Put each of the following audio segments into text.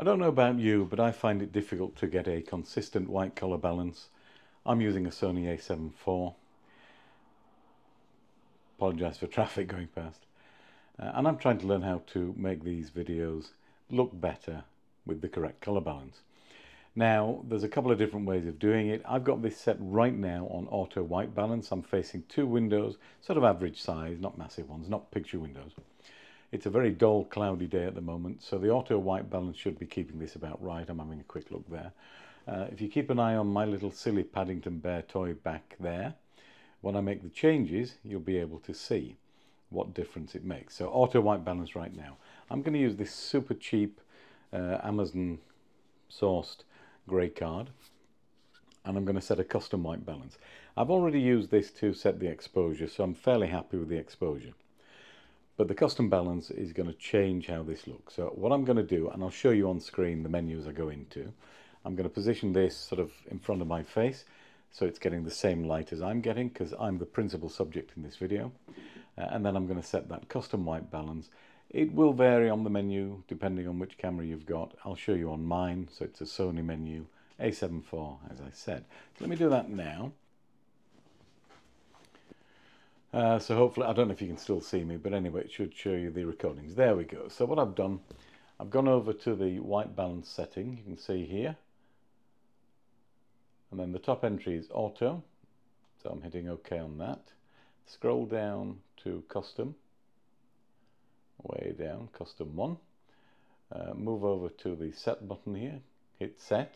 I don't know about you, but I find it difficult to get a consistent white color balance. I'm using a Sony a7 IV. Apologise for traffic going past. And I'm trying to learn how to make these videos look better with the correct color balance. Now, there's a couple of different ways of doing it. I've got this set right now on auto white balance. I'm facing two windows, sort of average size, not massive ones, not picture windows. It's a very dull, cloudy day at the moment, so the auto white balance should be keeping this about right. I'm having a quick look there. If you keep an eye on my little silly Paddington Bear toy back there, when I make the changes, you'll be able to see what difference it makes. So auto white balance right now. I'm going to use this super cheap Amazon sourced grey card, and I'm going to set a custom white balance. I've already used this to set the exposure, so I'm fairly happy with the exposure. But the custom balance is going to change how this looks. So what I'm going to do, and I'll show you on screen the menus I go into, I'm going to position this sort of in front of my face so it's getting the same light as I'm getting, because I'm the principal subject in this video. And then I'm going to set that custom white balance. It will vary on the menu depending on which camera you've got. I'll show you on mine, so it's a Sony menu, a7 IV, as I said. So let me do that now. So hopefully, I don't know if you can still see me, but anyway, it should show you the recordings. There we go. So what I've done, I've gone over to the white balance setting, you can see here. And then the top entry is auto. So I'm hitting OK on that. Scroll down to custom, way down, custom 1. Move over to the set button here, hit set.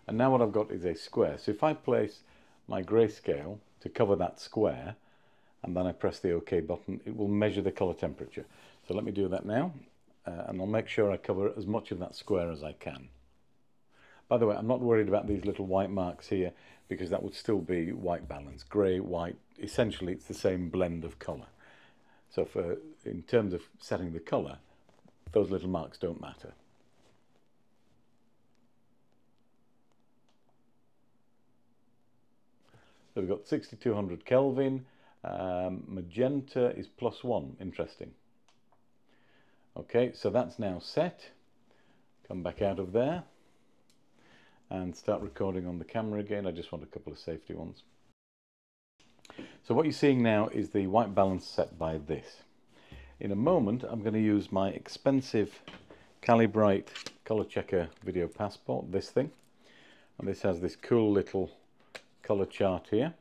And now what I've got is a square. So if I place my grayscale to cover that square, and then I press the OK button, it will measure the color temperature. So let me do that now, and I'll make sure I cover as much of that square as I can. By the way, I'm not worried about these little white marks here, because that would still be white balance, grey, white. Essentially, it's the same blend of color. So in terms of setting the color, those little marks don't matter. So we've got 6200 Kelvin. Magenta is +1, interesting. Okay, so that's now set. Come back out of there and start recording on the camera again. I just want a couple of safety ones. So what you're seeing now is the white balance set by this. In a moment, I'm going to use my expensive Calibrite Color Checker Video Passport, this thing. And this has this cool little color chart here.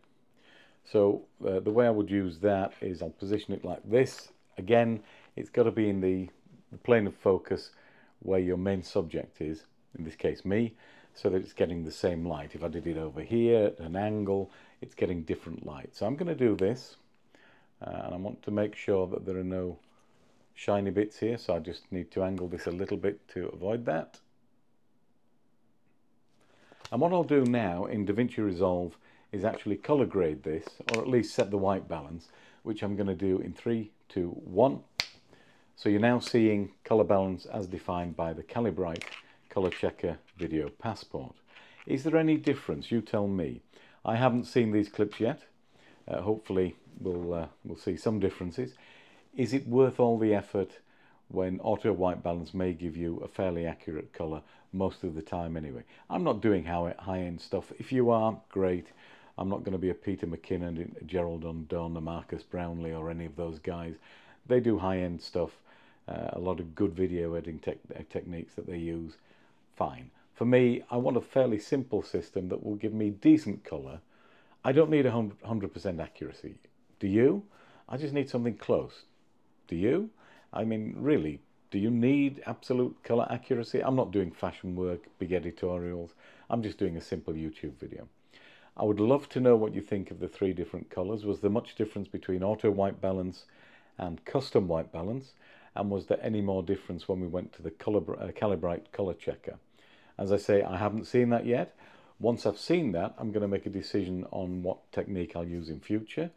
So the way I would use that is I'll position it like this. Again, it's got to be in the plane of focus where your main subject is, in this case me, so that it's getting the same light. If I did it over here at an angle, it's getting different light. So I'm going to do this, and I want to make sure that there are no shiny bits here, so I just need to angle this a little bit to avoid that. And what I'll do now in DaVinci Resolve is actually color grade this, or at least set the white balance, which I'm going to do in 3, 2, 1. So you're now seeing color balance as defined by the Calibrite Color Checker Video Passport. Is there any difference? You tell me. I haven't seen these clips yet. Hopefully we'll see some differences. Is it worth all the effort when auto white balance may give you a fairly accurate color most of the time anyway? I'm not doing high-end stuff. If you are, great. I'm not going to be a Peter McKinnon, a Gerald Undone, a Marcus Brownlee, or any of those guys. They do high-end stuff, a lot of good video editing techniques that they use. Fine. For me, I want a fairly simple system that will give me decent color. I don't need 100% accuracy. Do you? I just need something close. Do you? I mean, really, do you need absolute color accuracy? I'm not doing fashion work, big editorials. I'm just doing a simple YouTube video. I would love to know what you think of the 3 different colors. Was there much difference between auto white balance and custom white balance? And was there any more difference when we went to the Calibrite Color Checker? As I say, I haven't seen that yet. Once I've seen that, I'm going to make a decision on what technique I'll use in future.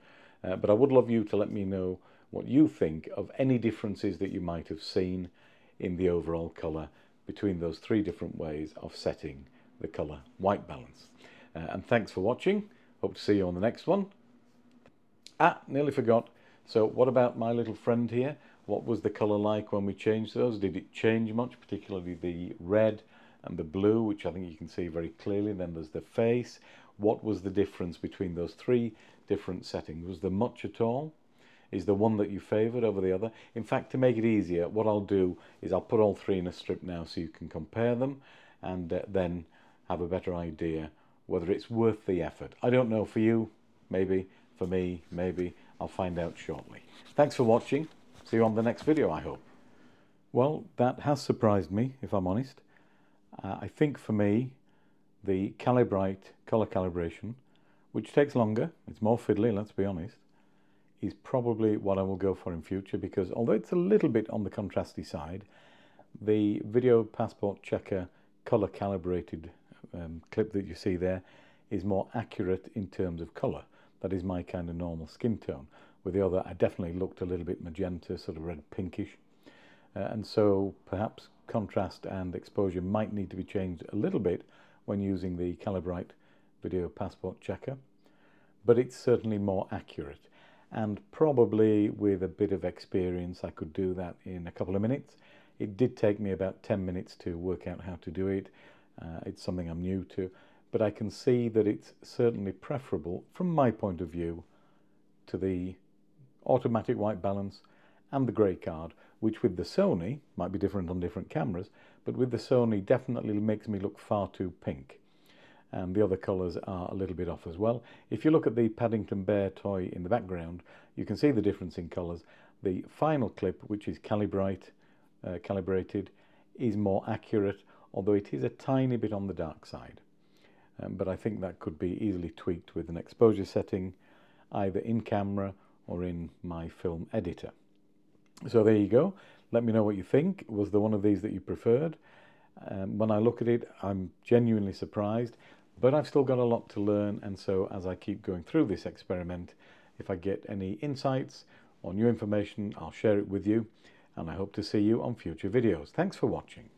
But I would love you to let me know what you think of any differences that you might have seen in the overall color between those 3 different ways of setting the color white balance. And thanks for watching. Hope to see you on the next one. Nearly forgot. So what about my little friend here? What was the colour like when we changed those? Did it change much, particularly the red and the blue, which I think you can see very clearly? Then there's the face. What was the difference between those three different settings? Was there much at all? Is there one that you favoured over the other? In fact, to make it easier, what I'll do is I'll put all three in a strip now so you can compare them and then have a better idea whether it's worth the effort. I don't know, for you, maybe. For me, maybe. I'll find out shortly. Thanks for watching. See you on the next video, I hope. Well, that has surprised me, if I'm honest. I think for me, the Calibrite colour calibration, which takes longer, it's more fiddly, let's be honest, is probably what I will go for in future, because although it's a little bit on the contrasty side, the Video Passport Checker colour calibrated clip that you see there is more accurate in terms of colour. That is my kind of normal skin tone. With the other, I definitely looked a little bit magenta, sort of red pinkish. And so perhaps contrast and exposure might need to be changed a little bit when using the Calibrite Video Passport Checker. But it's certainly more accurate. And probably with a bit of experience, I could do that in a couple of minutes. It did take me about 10 minutes to work out how to do it. It's something I'm new to. But I can see that it's certainly preferable, from my point of view, to the automatic white balance and the grey card, which with the Sony, might be different on different cameras, but with the Sony definitely makes me look far too pink. And the other colours are a little bit off as well. If you look at the Paddington Bear toy in the background, you can see the difference in colours. The final clip, which is calibrated, is more accurate, although it is a tiny bit on the dark side. But I think that could be easily tweaked with an exposure setting, either in camera or in my film editor. So there you go. Let me know what you think. Was there one of these that you preferred? When I look at it, I'm genuinely surprised, but I've still got a lot to learn. And so as I keep going through this experiment, if I get any insights or new information, I'll share it with you. And I hope to see you on future videos. Thanks for watching.